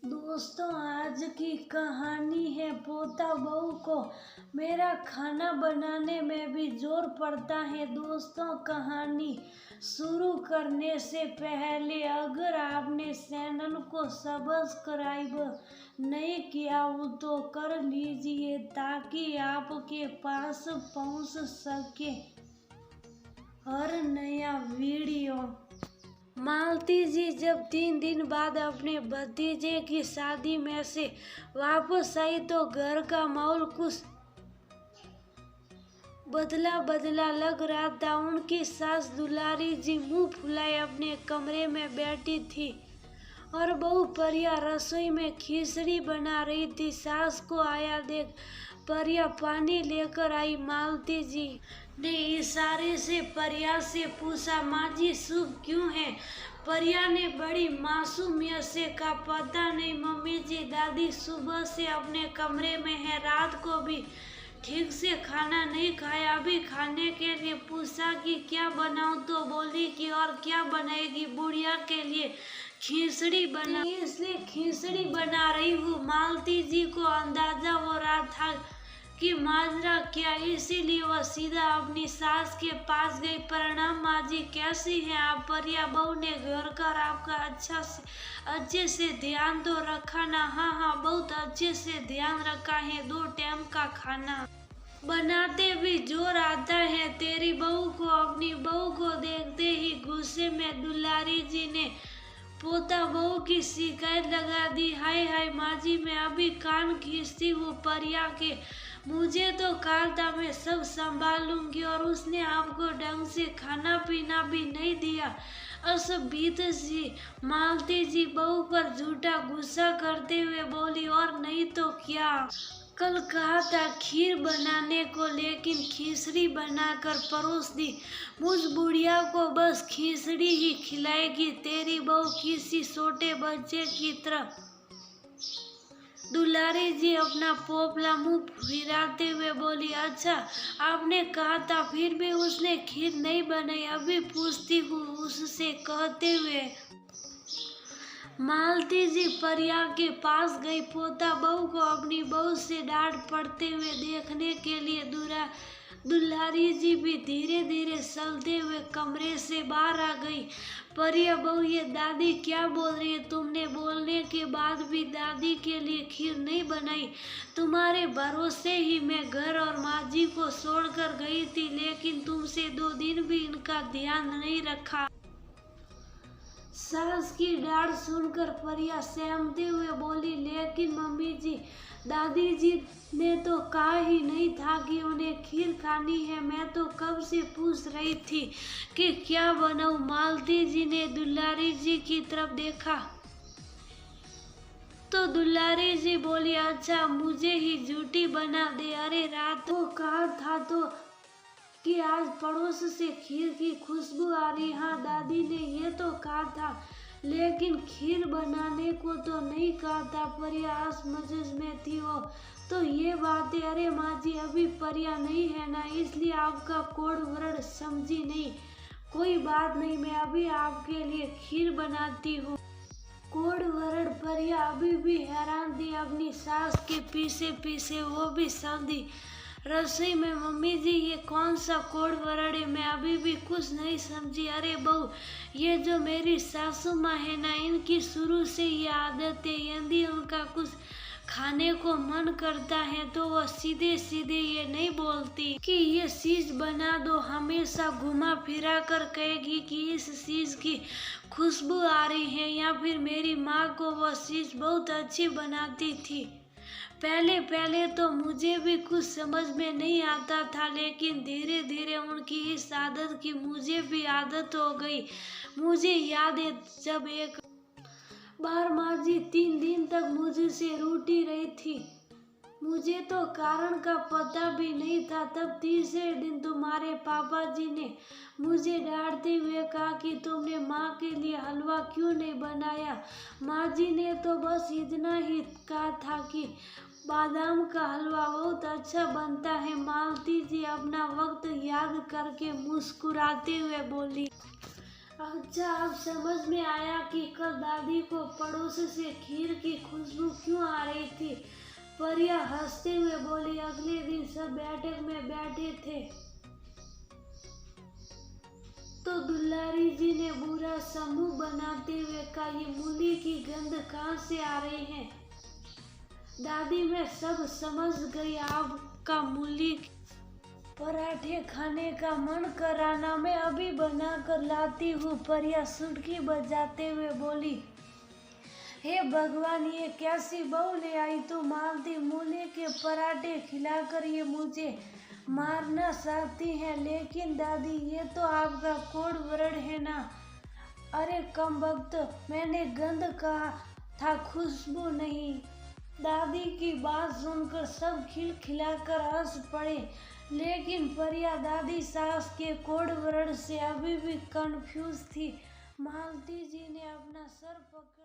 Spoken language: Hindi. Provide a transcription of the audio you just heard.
दोस्तों, आज की कहानी है पोता बहू को मेरा खाना बनाने में भी जोर पड़ता है। दोस्तों, कहानी शुरू करने से पहले अगर आपने चैनल को सब्सक्राइब नहीं किया हो तो कर लीजिए ताकि आपके पास पहुंच सके हर नया वीडियो। मालती जी जब 3 दिन बाद अपने भतीजे की शादी में से वापस आई तो घर का माहौल कुछ बदला बदला लग रहा था। उनकी सास दुलारी जी मुंह फुलाए अपने कमरे में बैठी थी और बहू परिया रसोई में खिचड़ी बना रही थी। सास को आया देख परिया पानी लेकर आई। मालती जी ने इशारे से परिया से पूछा, माँ जी शुभ क्यों है? परिया ने बड़ी मासूमियत से कहा, पता नहीं मम्मी जी, दादी सुबह से अपने कमरे में है, रात को भी ठीक से खाना नहीं खाया। अभी खाने के लिए पूछा कि क्या बनाऊं तो बोली कि और क्या बनाएगी, बुढ़िया के लिए खिचड़ी बना, इसलिए खिचड़ी बना रही हूँ। मालती जी को अंदाजा हो रहा था कि माजरा क्या, इसीलिए वह सीधा अपनी सास के पास गई। प्रणाम माँ जी, कैसी हैं आप? परिया बहू ने घर कर आपका अच्छे से ध्यान तो रखा ना? हाँ हाँ, बहुत अच्छे से ध्यान रखा है, 2 टाइम का खाना बनाते भी जोर आता है। तेरी बहू को, अपनी बहू को देखते ही गुस्से में दुलारी जी ने पोता बहू की शिकायत लगा दी। हाय हाय माँ जी, मैं अभी कान खींचती हूँ परिया के, मुझे तो कहा था मैं सब संभाल लूंगी और उसने आपको ढंग से खाना पीना भी नहीं दिया। असभ्यत जी मालती जी बहू पर झूठा गुस्सा करते हुए बोली, और नहीं तो क्या, कल कहा था खीर बनाने को, लेकिन खिचड़ी बनाकर परोस दी। मुझ बुढ़िया को बस खिचड़ी ही खिलाएगी। तेरी बहू किसी छोटे बच्चे की तरह। दुलारी जी अपना पोपला मुंह फिराते हुए बोली, अच्छा आपने कहा था, फिर भी उसने खीर नहीं बनाई, अभी पूछती हूँ उससे, कहते हुए मालती जी परिया के पास गई। पोता बहू को अपनी बहू से डांट पड़ते हुए देखने के लिए दुलारी जी भी धीरे धीरे चलते हुए कमरे से बाहर आ गई। परिया बहू, ये दादी क्या बोल रही है? तुमने बोलने के बाद भी दादी के लिए खीर नहीं बनाई? तुम्हारे भरोसे ही मैं घर और माँ जी को छोड़कर गई थी, लेकिन तुमसे 2 दिन भी इनका ध्यान नहीं रखा। सास की डांट सुनकर परिया सहमते हुए बोली, लेकिन मम्मी जी, दादी जी ने तो कहा ही नहीं था कि उन्हें खीर खानी है, मैं तो कब से पूछ रही थी कि क्या बनाऊं। मालती जी ने दुलारी जी की तरफ देखा तो दुलारी जी बोली, अच्छा मुझे ही झूठी बना दे। अरे रात को कहा था तो कि आज पड़ोस से खीर की खुशबू आ रही। हाँ दादी ने ये तो कहा था, लेकिन खीर बनाने को तो नहीं कहा था। परिया असमंजस में थी वो तो ये बात है। अरे माँ जी, अभी परिया नहीं है ना, इसलिए आपका कोड वर्ड समझी नहीं। कोई बात नहीं, मैं अभी आपके लिए खीर बनाती हूँ। कोड वर्ड परिया अभी भी हैरान थी अपनी सास के पीछे पीछे, वो भी समझी रसोई में, मम्मी जी ये कौन सा कोड वर्ड है? मैं अभी भी कुछ नहीं समझी। अरे बहू, ये जो मेरी सासू माँ है ना, इनकी शुरू से ये आदत है, यदि उनका कुछ खाने को मन करता है तो वह सीधे सीधे ये नहीं बोलती कि ये चीज बना दो, हमेशा घुमा फिरा कर कहेगी कि इस चीज की खुशबू आ रही है, या फिर मेरी माँ को वह चीज बहुत अच्छी बनाती थी। पहले पहले तो मुझे भी कुछ समझ में नहीं आता था, लेकिन धीरे धीरे उनकी इस आदत की मुझे भी आदत हो गई। मुझे याद है जब एक बार माँ जी 3 दिन तक मुझसे रूठी रही थी, मुझे तो कारण का पता भी नहीं था। तब तीसरे दिन तुम्हारे पापा जी ने मुझे डांटते हुए कहा कि तुमने माँ के लिए हलवा क्यों नहीं बनाया। माँ जी ने तो बस इतना ही कहा था कि बादाम का हलवा बहुत अच्छा बनता है। मालती जी अपना वक्त याद करके मुस्कुराते हुए बोली, अच्छा, अब समझ में आया कि कल दादी को पड़ोस से खीर की खुशबू क्यों आ रही थी। परिया हंसते हुए बोली। अगले दिन सब बैठक में बैठे थे तो दुलारी जी ने बुरा समूह बनाते हुए कहा, ये मूली की गंध कहाँ से आ रही है। दादी मैं सब समझ गई, आपका मूली पराठे खाने का मन कराना, मैं अभी बना कर लाती हूँ। परिया सुटकी बजाते हुए बोली। हे भगवान, ये कैसी बहू ले आई तू। मालती मूली के पराठे खिलाकर ये मुझे मारना चाहती है। लेकिन दादी ये तो आपका कोड वर्ड है ना। अरे कम वक्त, मैंने गंध कहा था, खुशबू नहीं। दादी की बात सुनकर सब खिलखिलाकर हंस पड़े। लेकिन परिया दादी सास के कोड वर्ड से अभी भी कंफ्यूज थी। मालती जी ने अपना सर पकड़